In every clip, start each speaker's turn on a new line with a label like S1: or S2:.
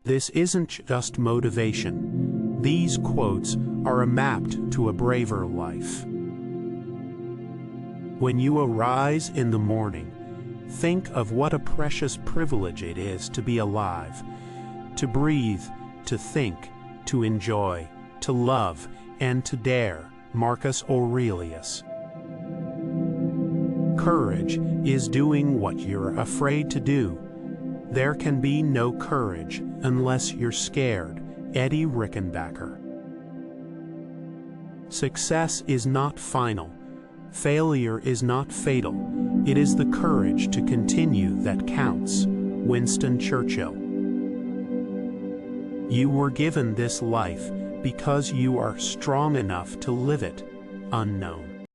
S1: This isn't just motivation. These quotes are a map to a braver life. When you arise in the morning, think of what a precious privilege it is to be alive, to breathe, to think, to enjoy, to love, and to dare. Marcus Aurelius. Courage is doing what you're afraid to do. There can be no courage unless you're scared. Eddie Rickenbacker. Success is not final. Failure is not fatal. It is the courage to continue that counts. Winston Churchill. You were given this life because you are strong enough to live it. Unknown.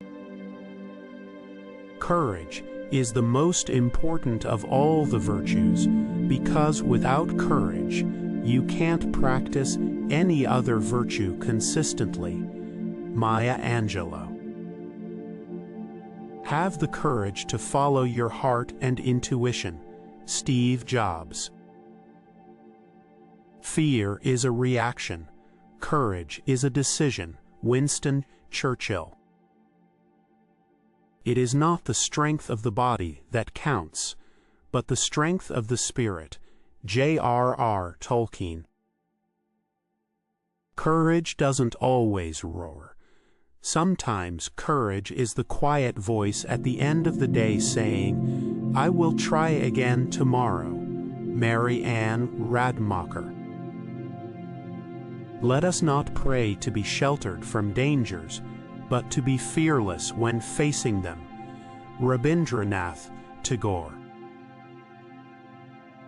S1: Courage is the most important of all the virtues, because without courage, you can't practice any other virtue consistently. Maya Angelou. Have the courage to follow your heart and intuition. Steve Jobs. Fear is a reaction. Courage is a decision. Winston Churchill. It is not the strength of the body that counts, but the strength of the spirit. J.R.R. Tolkien. Courage doesn't always roar. Sometimes courage is the quiet voice at the end of the day saying, "I will try again tomorrow." Mary Ann Radmacher. Let us not pray to be sheltered from dangers, but to be fearless when facing them. Rabindranath Tagore.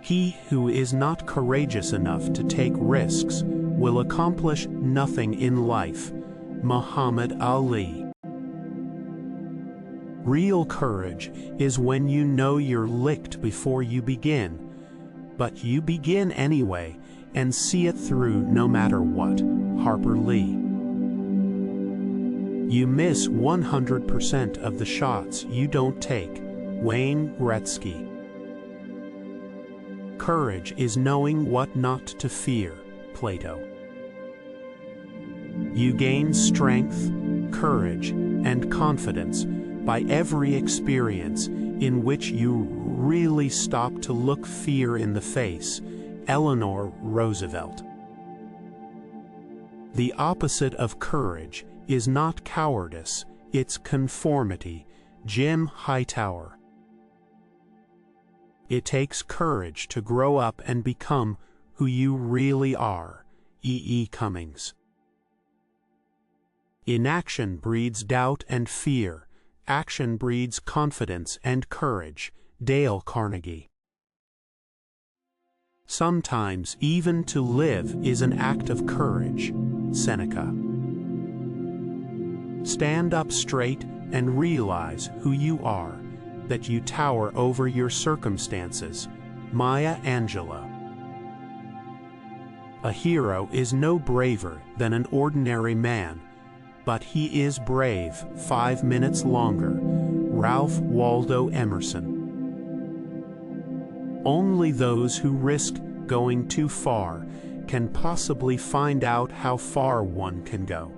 S1: He who is not courageous enough to take risks will accomplish nothing in life. Muhammad Ali. Real courage is when you know you're licked before you begin, but you begin anyway and see it through no matter what. Harper Lee. You miss 100% of the shots you don't take. Wayne Gretzky. Courage is knowing what not to fear. Plato. You gain strength, courage, and confidence by every experience in which you really stop to look fear in the face. Eleanor Roosevelt. The opposite of courage is not cowardice, it's conformity. Jim Hightower. It takes courage to grow up and become who you really are. E. Cummings. Inaction breeds doubt and fear. Action breeds confidence and courage. Dale Carnegie. Sometimes even to live is an act of courage. Seneca. Stand up straight and realize who you are, that you tower over your circumstances. Maya Angelou. A hero is no braver than an ordinary man, but he is brave 5 minutes longer. Ralph Waldo Emerson. Only those who risk going too far can possibly find out how far one can go.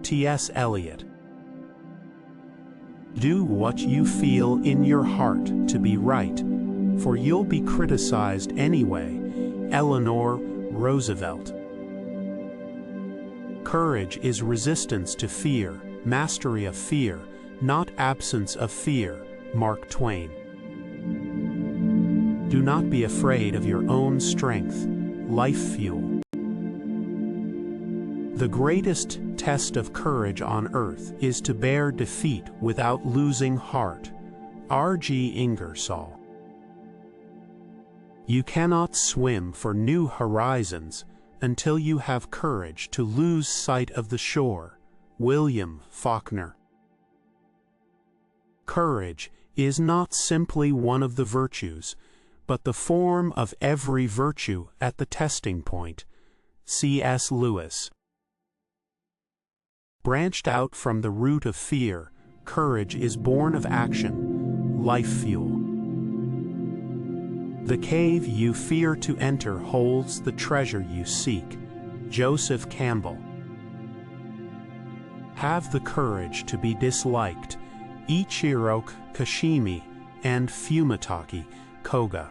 S1: T.S. Eliot. Do what you feel in your heart to be right, for you'll be criticized anyway. Eleanor Roosevelt. Courage is resistance to fear, mastery of fear, not absence of fear. Mark Twain. Do not be afraid of your own strength. Life fuel. The greatest test of courage on earth is to bear defeat without losing heart. R.G. Ingersoll. You cannot swim for new horizons until you have courage to lose sight of the shore. William Faulkner. Courage is not simply one of the virtues, but the form of every virtue at the testing point. C.S. Lewis. Branched out from the root of fear, courage is born of action. Life fuel. The cave you fear to enter holds the treasure you seek. Joseph Campbell. Have the courage to be disliked. Ichiro Kashimi and Fumitake Koga.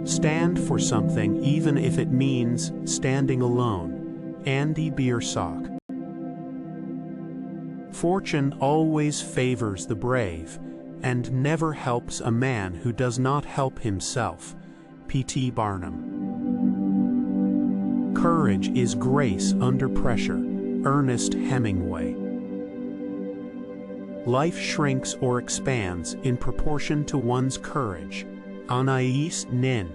S1: Stand for something even if it means standing alone. Andy Biersock. Fortune always favors the brave, and never helps a man who does not help himself. P.T. Barnum. Courage is grace under pressure. Ernest Hemingway. Life shrinks or expands in proportion to one's courage. Anais Nin.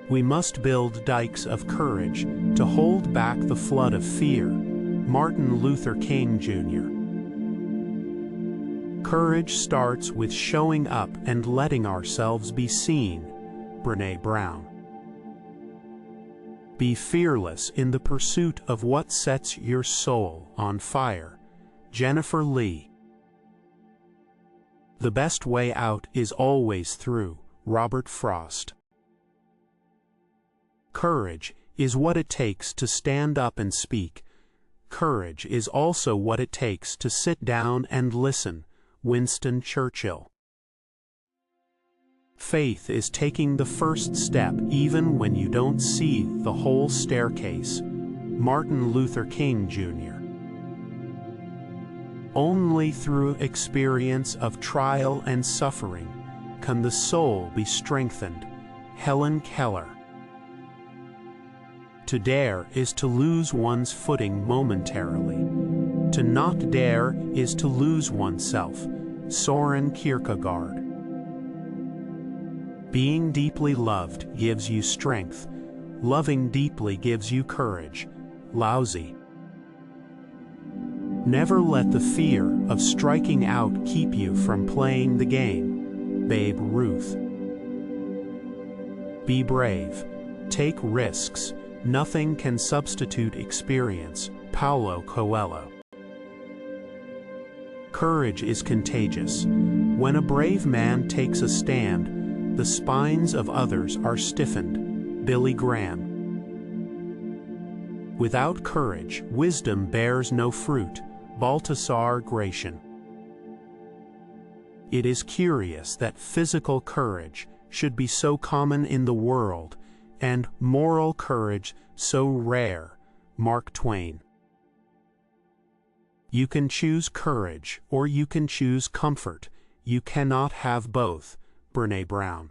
S1: We must build dikes of courage to hold back the flood of fear. Martin Luther King Jr. Courage starts with showing up and letting ourselves be seen. Brené Brown. Be fearless in the pursuit of what sets your soul on fire. Jennifer Lee. The best way out is always through. Robert Frost. Courage is what it takes to stand up and speak. Courage is also what it takes to sit down and listen. Winston Churchill. Faith is taking the first step even when you don't see the whole staircase. Martin Luther King Jr. Only through experience of trial and suffering can the soul be strengthened. Helen Keller. To dare is to lose one's footing momentarily. To not dare is to lose oneself. Soren Kierkegaard. Being deeply loved gives you strength. Loving deeply gives you courage. Lousy. Never let the fear of striking out keep you from playing the game. Babe Ruth. Be brave. Take risks. Nothing can substitute experience. Paulo Coelho. Courage is contagious. When a brave man takes a stand, the spines of others are stiffened. Billy Graham. Without courage, wisdom bears no fruit. Baltasar Gracian. It is curious that physical courage should be so common in the world, and moral courage so rare. Mark Twain. You can choose courage or you can choose comfort. You cannot have both. Brené Brown.